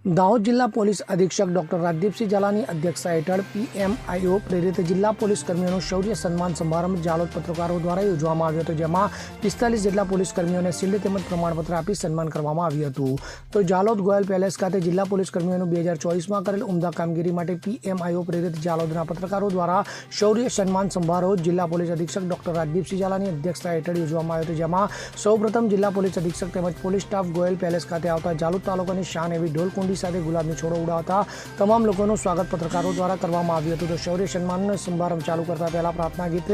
દાહોદ જિલ્લા પોલીસ અધિક્ષક ડોક્ટર રાજદીપસિંહ ઝાલાની અધ્યક્ષતા હેઠળ PMIO પ્રેરિત જિલ્લા પોલીસ કર્મીઓનો શૌર્ય સન્માન સમારંભ જાલોદ પત્રકારો દ્વારા યોજવામાં આવ્યો હતો, જેમાં 45 જેટલા પોલીસ કર્મીઓને શિલ્ડ તેમજ પ્રમાણપત્ર આપી સન્માન કરવામાં આવ્યું હતું. તો જાલોદ ગોયલ પેલેસ ખાતે જિલ્લા પોલીસ કર્મીઓનું 2024માં કરેલ ઉમદા કામગીરી માટે PMIO પ્રેરિત જાલોદના પત્રકારો દ્વારા શૌર્ય સન્માન સમારોહ જિલ્લા પોલીસ અધિક્ષક ડોક્ટર રાજદીપસિંહ ઝાલાની અધ્યક્ષતા હેઠળ યોજવામાં આવ્યો હતો, જેમાં સૌપ્રથમ જિલ્લા પોલીસ અધિક્ષક તેમજ પોલીસ સ્ટાફ ગોયલ પેલેસ ખાતે આવતા જાલોદ તાલુકાની શાન એવી ઢોલકુંડી સાથે ગુલાબની છોડો ઉડાવતા તમામ લોકોનું સ્વાગત પત્રકારો દ્વારા કરવામાં આવ્યું હતું. તો શૌર્ય સન્માન સમારંભ ચાલુ કરતા પહેલા પ્રાર્થના ગીત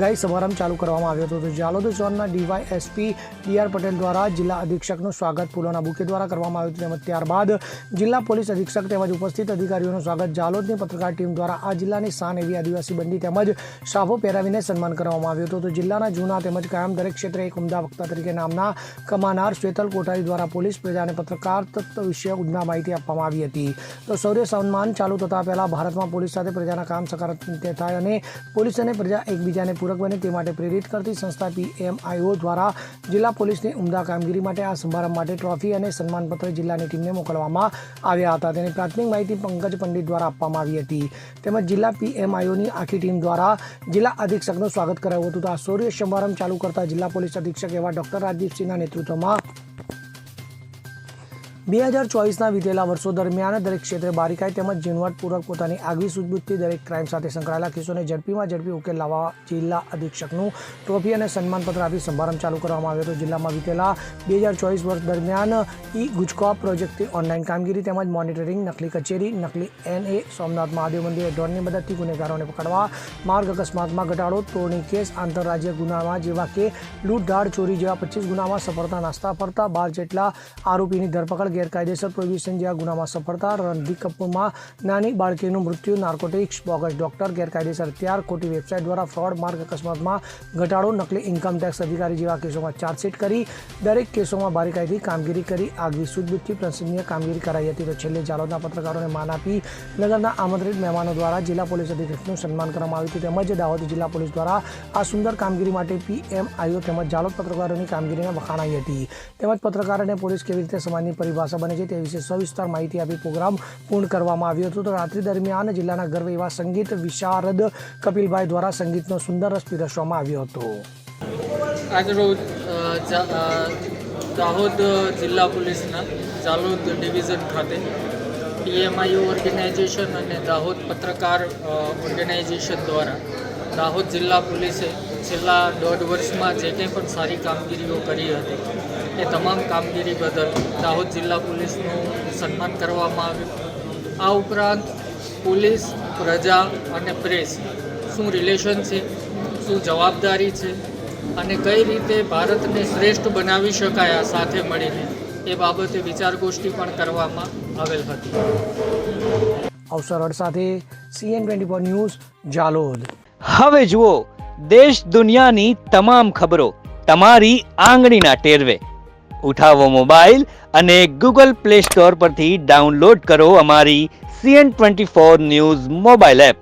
ગાઈ સમારંભ ચાલુ કરવામાં આવ્યો હતો. તો જાલોદ ઝોનના DYSP DR પટેલ દ્વારા જિલ્લા અધિક્ષકનું સ્વાગત ફૂલોના બુકે દ્વારા કરવામાં આવ્યું હતું. તેમજ ત્યારબાદ જિલ્લા પોલીસ અધિક્ષક તેમજ ઉપસ્થિત અધિકારીઓનું સ્વાગત જાલોદની પત્રકાર ટીમ દ્વારા આ જિલ્લાની શાન એવી આદિવાસી બંદી તેમજ સાફો પહેરાવીને સન્માન કરવામાં આવ્યું હતું. તો જિલ્લાના જૂના તેમજ કાયમ દરેક ક્ષેત્રે એક ઉમદા વક્તા તરીકે નામના કમાનાર શ્વેતલ કોઠારી દ્વારા પોલીસ પ્રજાને પત્રકાર તત્વ વિશે ઉમદા માહિતી આપવામાં આવી હતી. તો શૌર્ય સન્માન ચાલુ થતા પહેલા ભારતમાં પોલીસ સાથે પ્રજાના કામ સકારાત્મક રીતે થાય અને પોલીસ અને પ્રજા એકબીજાને પૂરક બને તે માટે પ્રેરિત કરતી સંસ્થા PMIO દ્વારા જિલ્લા પોલીસની ઉમદા કામગીરી માટે આ સમારંભ માટે ટ્રોફી અને સન્માનપત્ર જિલ્લાની ટીમને મોકલવામાં આવ્યા હતા. તેની પ્રાથમિક માહિતી પંકજ પંડિત દ્વારા આપવામાં આવી હતી. તેમજ જિલ્લા PMIOની આખી ટીમ દ્વારા જિલ્લા અધિક્ષકનું સ્વાગત કરાયું હતું. તો આ શૌર્ય સમારંભ ચાલુ કરતા જિલ્લા પોલીસ અધિક્ષક એવા ડોક્ટર રાજદીપસિંહના નેતૃત્વમાં 2024ના વીતેલા વર્ષો દરમિયાન દરેક ક્ષેત્રે બારીકાઈ તેમજ ઝીણવટપૂર્વક પોતાની આગવી સૂઝબૂછથી દરેક ક્રાઇમ સાથે સંકળાયેલા કેસોને ઝડપી ઉકેલ લાવવા જિલ્લા અધિક્ષકનું ટ્રોફી અને સન્માનપત્ર આપી સમારંભ ચાલુ કરવામાં આવ્યો હતો. જિલ્લામાં વીતેલા 2024 વર્ષ દરમિયાન ગુજકોપ પ્રોજેક્ટથી ઓનલાઈન કામગીરી તેમજ મોનિટરિંગ, નકલી કચેરી, નકલી NA, સોમનાથ મહાદેવ મંદિરે ડ્રોનની મદદથી ગુનેગારોને પકડવા, માર્ગ અકસ્માતમાં ઘટાડો, તોડની કેસ, આંતરરાજ્ય ગુનામાં જેવા કે લૂંટ, ધાડ, ચોરી જેવા 25 ગુનામાં સફળતા, નાસ્તા ફરતા 12 જેટલા આરોપીની ધરપકડ, ગેરકાયદેસર પ્રોહિબિશન જેવા ગુનામાં સફળતા, રણધી કપૂરમાં નાની બાળકીનું મૃત્યુ, નાર્કોટિક્સ, બોગસ ડોક્ટર, ગેરકાયદેસર હથિયાર, ખોટી વેબસાઇટ દ્વારા ફ્રોડ, માર્ગ અકસ્માતમાં ઘટાડો, નકલી ઇન્કમટેક્સ અધિકારી જેવા કેસોમાં ચાર્જશીટ કરી દરેક કેસોમાં બારીકાઈથી કામગીરી કરી આગવી સૂઝબૂછથી પ્રશંસનીય કામગીરી કરાઈ હતી. તો છેલ્લે જાલોદના પત્રકારોને માન આપી નગરના આમંત્રિત મહેમાનો દ્વારા જિલ્લા પોલીસ અધિક્ષકનું સન્માન કરવામાં આવ્યું હતું. તેમજ દાહોદ જિલ્લા પોલીસ દ્વારા આ સુંદર કામગીરી માટે PMIO તેમજ જાલોદ પત્રકારોની કામગીરીને વખાણાઈ હતી. તેમજ પત્રકાર અને પોલીસ કેવી રીતે સમાજની ભાષા બને છે તે વિશે સવિસ્તાર માહિતી આપી પ્રોગ્રામ પૂર્ણ કરવામાં આવ્યો હતો. તો રાત્રિ દરમિયાન જિલ્લાના ગર્વ એવા સંગીત વિશારદ કપિલભાઈ દ્વારા સંગીતનો સુંદર રસ પીરસવામાં આવ્યો હતો. આજરોજ દાહોદ જિલ્લા પોલીસના જાલોદ ડિવિઝન ખાતે PMIO ઓર્ગેનાઇઝેશન અને દાહોદ પત્રકાર ઓર્ગેનાઇઝેશન દ્વારા દાહોદ જિલ્લા પોલીસે છેલ્લા 1.5 વર્ષમાં જે કંઈ પણ સારી કામગીરીઓ કરી હતી એ તમામ કામગીરી બદલ દાહોદ જિલ્લા પોલીસનું સન્માન કરવામાં આવ્યું. આ ઉપરાંત પોલીસ, પ્રજા અને પ્રેસ શું રિલેશન છે, શું જવાબદારી છે અને કઈ રીતે ભારતને શ્રેષ્ઠ બનાવી શકાય આ સાથે મળીને એ બાબતે વિચારગોષ્ઠી પણ કરવામાં આવેલ હતી. અવસર સાથે CN24 ન્યૂઝ જાલોદ. હવે જુઓ દેશ દુનિયાની તમામ ખબરો તમારી આંગળીના ટેરવે. ઉઠાવો મોબાઈલ અને Google Play Store પરથી ડાઉનલોડ કરો અમારી CN24 ન્યૂઝ મોબાઈલ એપ.